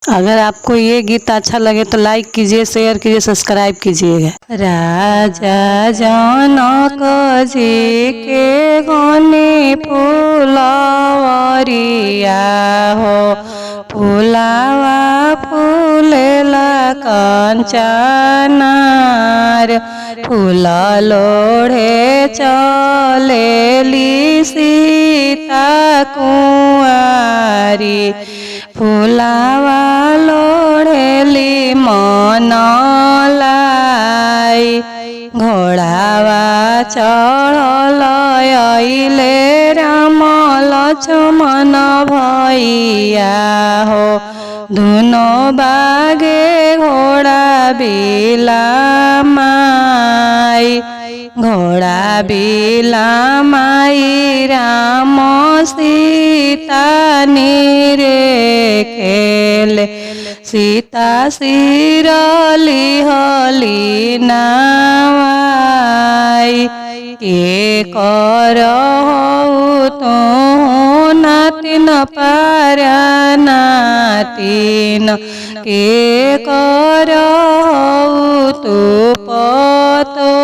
अगर आपको ये गीत अच्छा लगे तो लाइक कीजिए, शेयर कीजिए, सब्सक्राइब कीजिएगा। राजा जनक जी के गने फुलवरिया हो, फुलावा फूलेला कंचनार, फूल लोढ़े चलेली सीता कुंवारी, फुलावा लोढ़ेली मन लाई, घोड़ावा चढ़ल अइले राम लक्ष्मण भैया हो, दुनो बागे घोड़ा बिलामाई, घोड़ा बिलामाई राम सीता नीरे खेले, सीता सिरली हली नावाई, के कर तो नातिन पारा नातिन, के कर तू पतो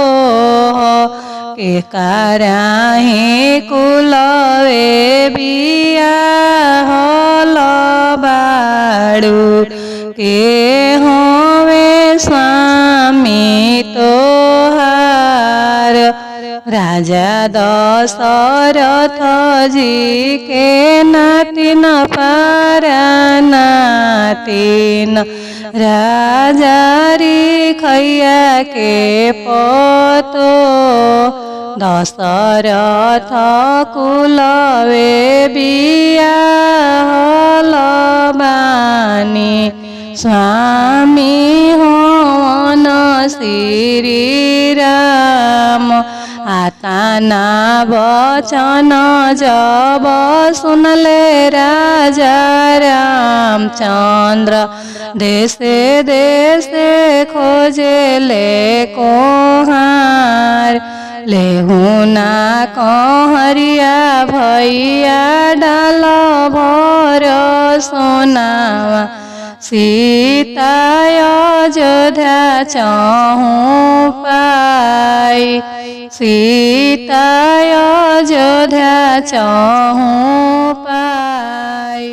के कराही कुलवे बिया हल बाड़ू, के होवे स्वामी तोहार, राजा दशरथ जी के नातिन पारा नातिन, राजा रिखैया के पतो, दशरथ कुलवे बिया हल बानी, स्वामी होवन श्री राम, आताना वचन जब सुनले राजा रामचंद्र, देशे देशे खोजेले कोहार, लेहुना कहरिया भैया डाल भर सोनावा, सीता अयोध्या चहु पाई, सीता अयोध्या चहु पाई।